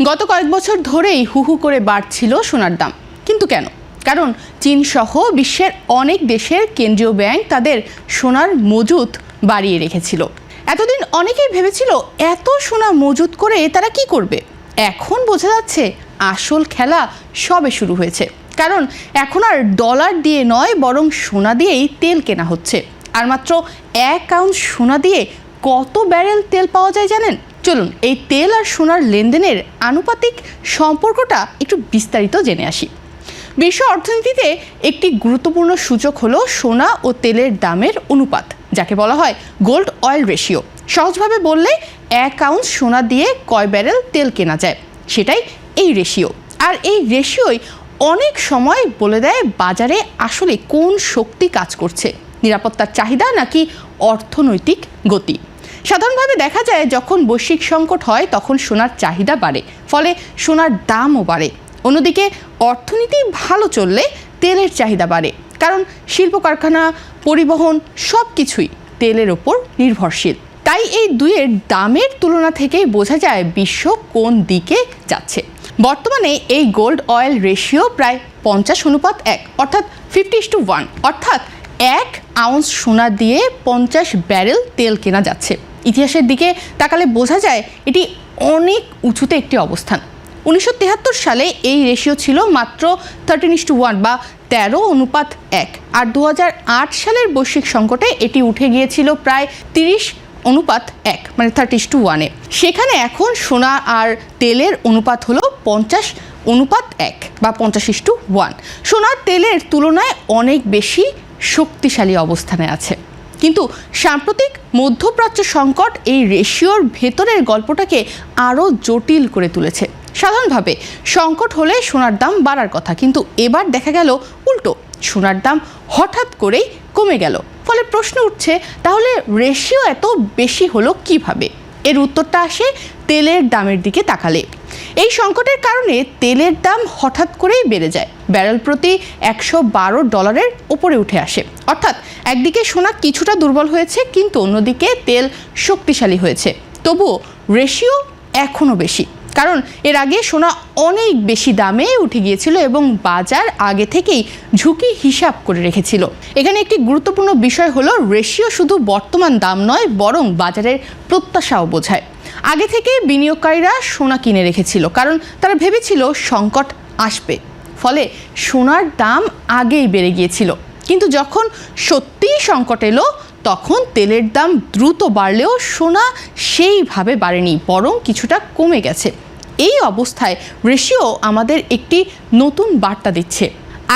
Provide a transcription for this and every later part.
গত কয়েক বছর ধরেই হু করে বাড়ছিল সোনার দাম। কিন্তু কেন? কারণ চীন সহ বিশ্বের অনেক দেশের কেন্দ্রীয় ব্যাংক তাদের সোনার মজুত বাড়িয়ে রেখেছিল। এতদিন অনেকেই ভেবেছিল এত সোনা মজুত করে তারা কি করবে। এখন বোঝা যাচ্ছে আসল খেলা সবে শুরু হয়েছে। কারণ এখন আর ডলার দিয়ে নয়, বরং সোনা দিয়েই তেল কেনা হচ্ছে। আর মাত্র 1 আউন্স সোনা দিয়ে কত ব্যারেল তেল পাওয়া যায় জানেন? চলুন এই তেল আর সোনার লেনদেনের আনুপাতিক সম্পর্কটা একটু বিস্তারিত জেনে আসি। বিশ্ব অর্থনীতিতে একটি গুরুত্বপূর্ণ সূচক হলো সোনা ও তেলের দামের অনুপাত, যাকে বলা হয় গোল্ড অয়েল রেশিও। সহজভাবে বললে 1 আউন্স সোনা দিয়ে কয় ব্যারেল তেল কেনা যায়, সেটাই এই রেশিও। আর এই রেশিওই অনেক সময় বলে দেয় বাজারে আসলে কোন শক্তি কাজ করছে, নিরাপত্তার চাহিদা নাকি অর্থনৈতিক গতি। সাধারণভাবে দেখা যায় যখন বৈশ্বিক সংকট হয় তখন সোনার চাহিদা বাড়ে, ফলে সোনার দামও বাড়ে। অন্যদিকে অর্থনীতি ভালো চললে তেলের চাহিদা বাড়ে, কারণ শিল্প কারখানা, পরিবহন সব কিছুই তেলের ওপর নির্ভরশীল। তাই এই দুইয়ের দামের তুলনা থেকেই বোঝা যায় বিশ্ব কোন দিকে যাচ্ছে। বর্তমানে এই গোল্ড অয়েল রেশিও প্রায় 50:1, অর্থাৎ 50:1, অর্থাৎ 1 আউন্স সোনা দিয়ে 50 ব্যারেল তেল কেনা যাচ্ছে। ইতিহাসের দিকে তাকালে বোঝা যায় এটি অনেক উঁচুতে একটি অবস্থান। 1973 সালে এই রেশিও ছিল মাত্র 13:1 বা 13:1, আর 2008 সালের বৈশ্বিক সংকটে এটি উঠে গিয়েছিল প্রায় 30:1, মানে 30:1-এ। সেখানে এখন সোনা আর তেলের অনুপাত হলো 50:1 বা 50:1। সোনা তেলের তুলনায় অনেক বেশি শক্তিশালী অবস্থানে আছে। কিন্তু সাম্প্রতিক মধ্যপ্রাচ্য সংকট এই রেশিওর ভেতরের গল্পটাকে আরও জটিল করে তুলেছে। সাধারণভাবে সংকট হলে সোনার দাম বাড়ার কথা, কিন্তু এবার দেখা গেল উল্টো, সোনার দাম হঠাৎ করেই কমে গেল। ফলে প্রশ্ন উঠছে, তাহলে রেশিও এত বেশি হলো কিভাবে? এর উত্তরটা আসে তেলের দামের দিকে তাকালে। এই সংকটের কারণে তেলের দাম হঠাৎ করেই বেড়ে যায়, ব্যারেল প্রতি $112 উপরে উঠে আসে। অর্থাৎ একদিকে সোনা কিছুটা দুর্বল হয়েছে, কিন্তু অন্যদিকে তেল শক্তিশালী হয়েছে। তবুও রেশিও এখনও বেশি, কারণ এর আগে সোনা অনেক বেশি দামে উঠে গিয়েছিল এবং বাজার আগে থেকেই ঝুঁকি হিসাব করে রেখেছিল। এখানে একটি গুরুত্বপূর্ণ বিষয় হলো রেশিও শুধু বর্তমান দাম নয়, বরং বাজারের প্রত্যাশাও বোঝায়। আগে থেকে বিনিয়োগকারীরা সোনা কিনে রেখেছিল, কারণ তারা ভেবেছিল সংকট আসবে। ফলে সোনার দাম আগেই বেড়ে গিয়েছিল। কিন্তু যখন সত্যিই সংকট এলো তখন তেলের দাম দ্রুত বাড়লেও সোনা সেইভাবে বাড়েনি, বরং কিছুটা কমে গেছে। এই অবস্থায় রেশিও আমাদের একটি নতুন বার্তা দিচ্ছে।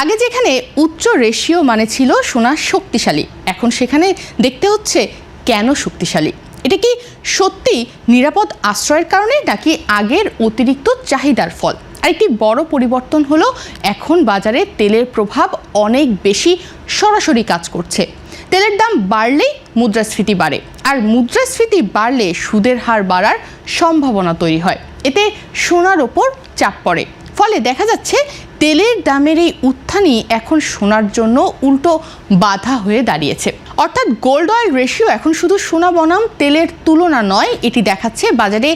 আগে যেখানে উচ্চ রেশিও মানে ছিল সোনা শক্তিশালী, এখন সেখানে দেখতে হচ্ছে কেন শক্তিশালী। এটা কি সত্যি নিরাপদ আশ্রয়ের কারণে, নাকি আগের অতিরিক্ত চাহিদার ফল? আরেকটি বড় পরিবর্তন হলো এখন বাজারে তেলের প্রভাব অনেক বেশি সরাসরি কাজ করছে। তেলের দাম বাড়লেই মুদ্রাস্ফীতি বাড়ে, আর মুদ্রাস্ফীতি বাড়লে সুদের হার বাড়ার সম্ভাবনা তৈরি হয়। এতে সোনার ওপর চাপ পড়ে। ফলে দেখা যাচ্ছে তেলের দামের এই উত্থানই এখন সোনার জন্য উল্টো বাধা হয়ে দাঁড়িয়েছে। অর্থাৎ গোল্ড অয়েল রেশিও এখন শুধু সোনা বনাম তেলের তুলনা নয়, এটি দেখাচ্ছে বাজারে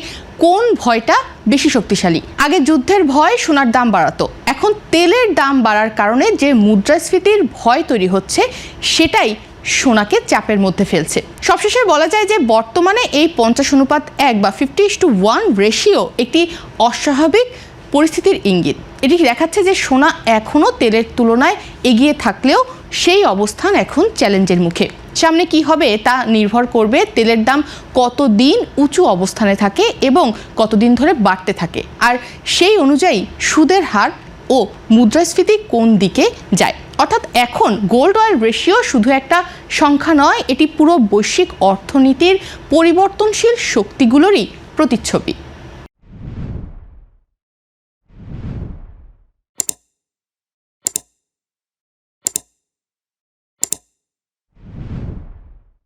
কোন ভয়টা বেশি শক্তিশালী। আগে যুদ্ধের ভয় সোনার দাম বাড়াতো, এখন তেলের দাম বাড়ার কারণে যে মুদ্রাস্ফীতির ভয় তৈরি হচ্ছে সেটাই সোনাকে চাপের মধ্যে ফেলছে। সবশেষে বলা যায় যে বর্তমানে এই 50:1 বা 50:1 রেশিও একটি অস্বাভাবিক পরিস্থিতির ইঙ্গিত। এটি দেখাচ্ছে যে সোনা এখনও তেলের তুলনায় এগিয়ে থাকলেও সেই অবস্থান এখন চ্যালেঞ্জের মুখে। সামনে কি হবে তা নির্ভর করবে তেলের দাম কতদিন উঁচু অবস্থানে থাকে এবং কতদিন ধরে বাড়তে থাকে, আর সেই অনুযায়ী সুদের হার ও মুদ্রাস্ফীতি কোন দিকে যায়। অর্থাৎ এখন গোল্ড অয়েল রেশিও শুধু একটা সংখ্যা নয়, এটি পুরো বৈশ্বিক অর্থনীতির পরিবর্তনশীল শক্তিগুলোরই প্রতিচ্ছবি।